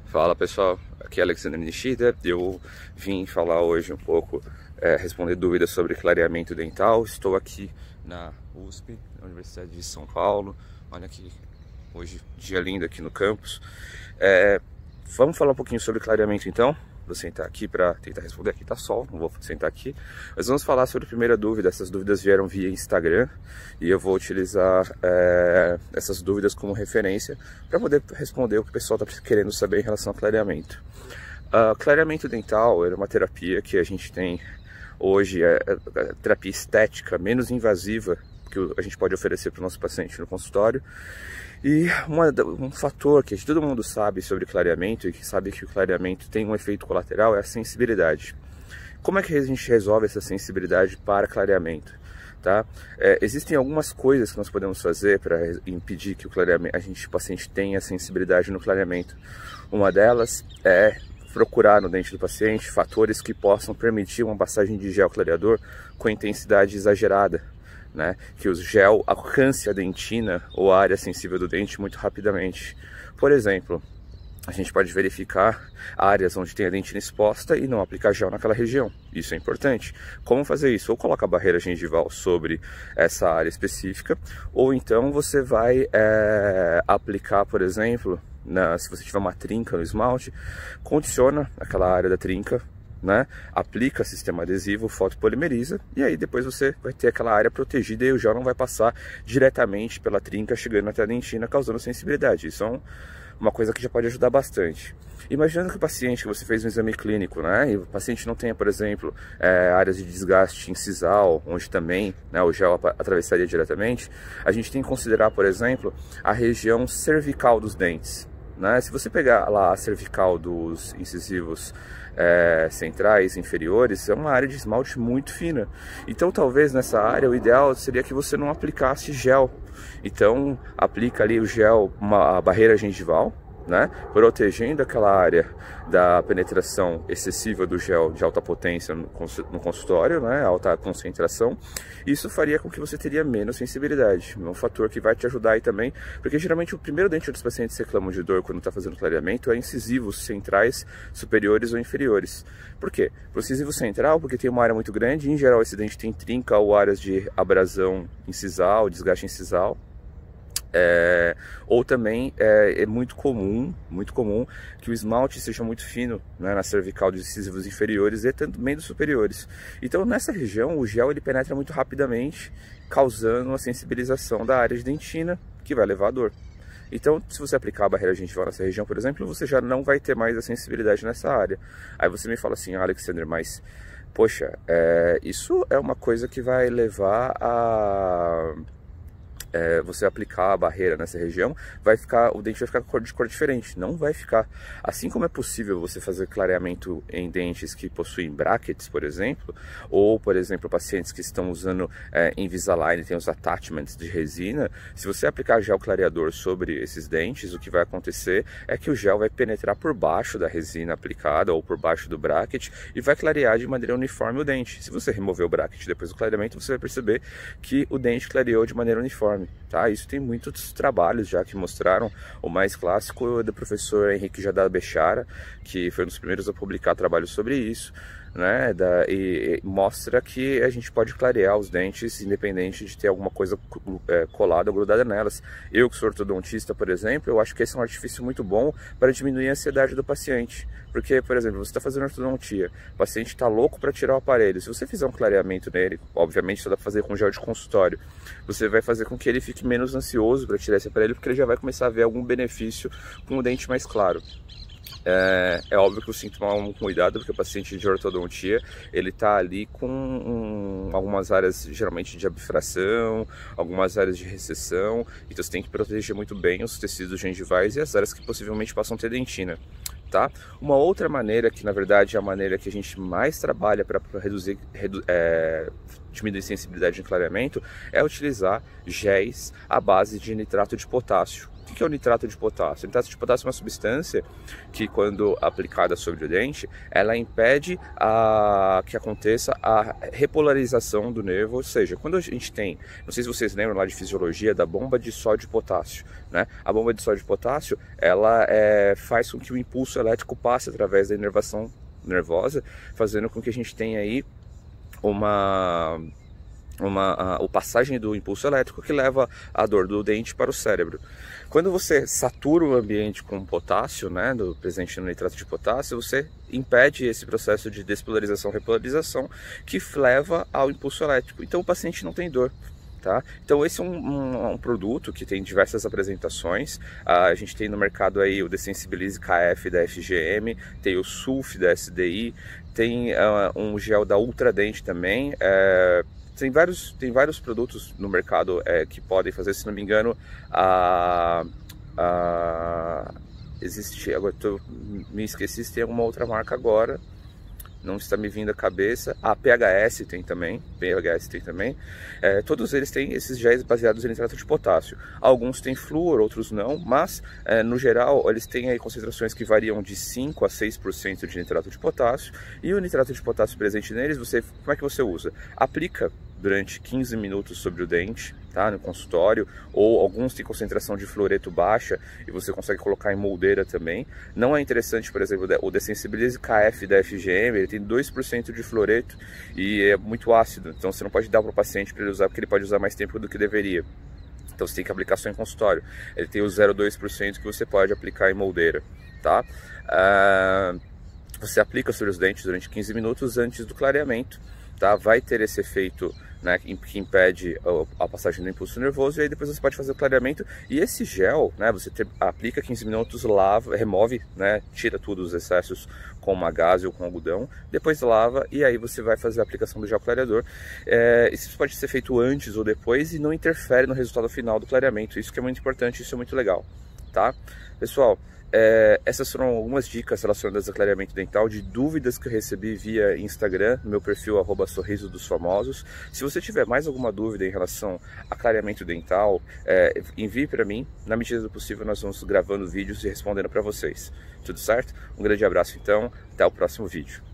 Fala pessoal, aqui é Alexandre Nishida. Eu vim falar hoje um pouco, responder dúvidas sobre clareamento dental. Estou aqui na USP, na Universidade de São Paulo. Olha aqui, hoje dia lindo aqui no campus. Vamos falar um pouquinho sobre clareamento então. Vou sentar aqui para tentar responder. Aqui tá sol, não vou sentar aqui. Mas vamos falar sobre a primeira dúvida. Essas dúvidas vieram via Instagram e eu vou utilizar essas dúvidas como referência para poder responder o que o pessoal está querendo saber em relação ao clareamento. Clareamento dental é uma terapia que a gente tem hoje, a terapia estética menos invasiva que a gente pode oferecer para o nosso paciente no consultório. E um fator que todo mundo sabe sobre clareamento e que sabe que o clareamento tem um efeito colateral é a sensibilidade. Como é que a gente resolve essa sensibilidade para clareamento? Tá? Existem algumas coisas que nós podemos fazer para impedir que o paciente tenha sensibilidade no clareamento. Uma delas é procurar no dente do paciente fatores que possam permitir uma passagem de gel clareador com intensidade exagerada. Né, que o gel alcance a dentina ou a área sensível do dente muito rapidamente. Por exemplo, a gente pode verificar áreas onde tem a dentina exposta e não aplicar gel naquela região. Isso é importante. Como fazer isso? Ou coloca a barreira gengival sobre essa área específica, ou então você vai aplicar, por exemplo, se você tiver uma trinca no esmalte, condiciona aquela área da trinca, né? Aplica sistema adesivo, fotopolimeriza e aí depois você vai ter aquela área protegida e o gel não vai passar diretamente pela trinca chegando até a dentina, causando sensibilidade. Isso é uma coisa que já pode ajudar bastante. Imaginando que o paciente, que você fez um exame clínico, né, e o paciente não tenha, por exemplo, áreas de desgaste incisal, onde também, né, o gel atravessaria diretamente, a gente tem que considerar, por exemplo, a região cervical dos dentes. Né? Se você pegar lá a cervical dos incisivos centrais, inferiores, é uma área de esmalte muito fina. Então talvez nessa área o ideal seria que você não aplicasse gel. Então aplica ali o gel, a barreira gengival, né, protegendo aquela área da penetração excessiva do gel de alta potência no consultório, né, alta concentração. Isso faria com que você teria menos sensibilidade. É um fator que vai te ajudar aí também, porque geralmente o primeiro dente dos pacientes reclamam de dor quando está fazendo clareamento é incisivos centrais, superiores ou inferiores. Por quê? Para o incisivo central, porque tem uma área muito grande, em geral esse dente tem trinca ou áreas de abrasão incisal, desgaste incisal. Ou também é muito comum que o esmalte seja muito fino, né, na cervical dos incisivos inferiores e também dos superiores. Então nessa região o gel ele penetra muito rapidamente, causando uma sensibilização da área de dentina, que vai levar a dor. Então, se você aplicar a barreira gengival nessa região, por exemplo, você já não vai ter mais a sensibilidade nessa área. Aí você me fala assim, Alexandre, mas poxa, isso é uma coisa que vai levar a você aplicar a barreira nessa região, o dente vai ficar de cor diferente. Não vai ficar. Assim como é possível você fazer clareamento em dentes que possuem brackets, por exemplo, ou, por exemplo, pacientes que estão usando Invisalign, tem os attachments de resina, se você aplicar gel clareador sobre esses dentes, o que vai acontecer é que o gel vai penetrar por baixo da resina aplicada ou por baixo do bracket e vai clarear de maneira uniforme o dente. Se você remover o bracket depois do clareamento, você vai perceber que o dente clareou de maneira uniforme. Tá? Isso tem muitos trabalhos já que mostraram. O mais clássico é do professor Henrique Jadá Bechara, que foi um dos primeiros a publicar trabalhos sobre isso, né? E mostra que a gente pode clarear os dentes independente de ter alguma coisa colada ou grudada nelas. Eu que sou ortodontista, por exemplo, eu acho que esse é um artifício muito bom para diminuir a ansiedade do paciente. Porque, por exemplo, você está fazendo ortodontia, o paciente está louco para tirar o aparelho. Se você fizer um clareamento nele, obviamente só dá para fazer com gel de consultório, você vai fazer com que ele fique menos ansioso para tirar esse aparelho, porque ele já vai começar a ver algum benefício com o dente mais claro. É óbvio que eu sinto tomar um cuidado, porque o paciente de ortodontia, ele está ali com algumas áreas geralmente de abfração, algumas áreas de recessão, então você tem que proteger muito bem os tecidos gengivais e as áreas que possivelmente possam ter dentina. Tá? Uma outra maneira, que na verdade é a maneira que a gente mais trabalha para diminuir sensibilidade de clareamento, é utilizar géis à base de nitrato de potássio. O que é o nitrato de potássio? O nitrato de potássio é uma substância que, quando aplicada sobre o dente, ela impede que aconteça a repolarização do nervo, ou seja, quando a gente tem, não sei se vocês lembram lá de fisiologia, da bomba de sódio e potássio, né? A bomba de sódio e potássio, ela faz com que o impulso elétrico passe através da inervação nervosa, fazendo com que a gente tenha aí a passagem do impulso elétrico que leva a dor do dente para o cérebro. Quando você satura o ambiente com potássio, né, presente no nitrato de potássio, você impede esse processo de despolarização, repolarização, que leva ao impulso elétrico. Então o paciente não tem dor. Tá? Então esse é um produto que tem diversas apresentações. A gente tem no mercado aí o Desensibilize KF da FGM, tem o Sulf da SDI, tem um gel da Ultradent também. Tem vários produtos no mercado que podem fazer, se não me engano, existe, agora me esqueci se tem alguma outra marca agora, não está me vindo à cabeça. A PHS tem também, todos eles têm esses géis baseados em nitrato de potássio. Alguns têm flúor, outros não, mas no geral eles têm aí concentrações que variam de 5 a 6% de nitrato de potássio, e o nitrato de potássio presente neles, como é que você usa? Aplica durante 15 minutos sobre o dente, tá, no consultório, ou alguns têm concentração de fluoreto baixa e você consegue colocar em moldeira também. Não é interessante, por exemplo, o Desensibilize KF da FGM, ele tem 2% de fluoreto e é muito ácido, então você não pode dar para o paciente para ele usar, porque ele pode usar mais tempo do que deveria. Então você tem que aplicar só em consultório. Ele tem o 0,2% que você pode aplicar em moldeira, tá? Você aplica sobre os dentes durante 15 minutos antes do clareamento, tá? Vai ter esse efeito, né, que impede a passagem do impulso nervoso, e aí depois você pode fazer o clareamento. E esse gel, né, você aplica 15 minutos, lava, remove, né, tira tudo os excessos com uma gaze ou com algodão, depois lava, e aí você vai fazer a aplicação do gel clareador. Isso pode ser feito antes ou depois e não interfere no resultado final do clareamento. Isso que é muito importante, isso é muito legal, tá? Pessoal, essas foram algumas dicas relacionadas a clareamento dental, de dúvidas que eu recebi via Instagram, no meu perfil @sorrisodosfamosos. Se você tiver mais alguma dúvida em relação a clareamento dental, envie para mim. Na medida do possível nós vamos gravando vídeos e respondendo para vocês. Tudo certo? Um grande abraço então, até o próximo vídeo.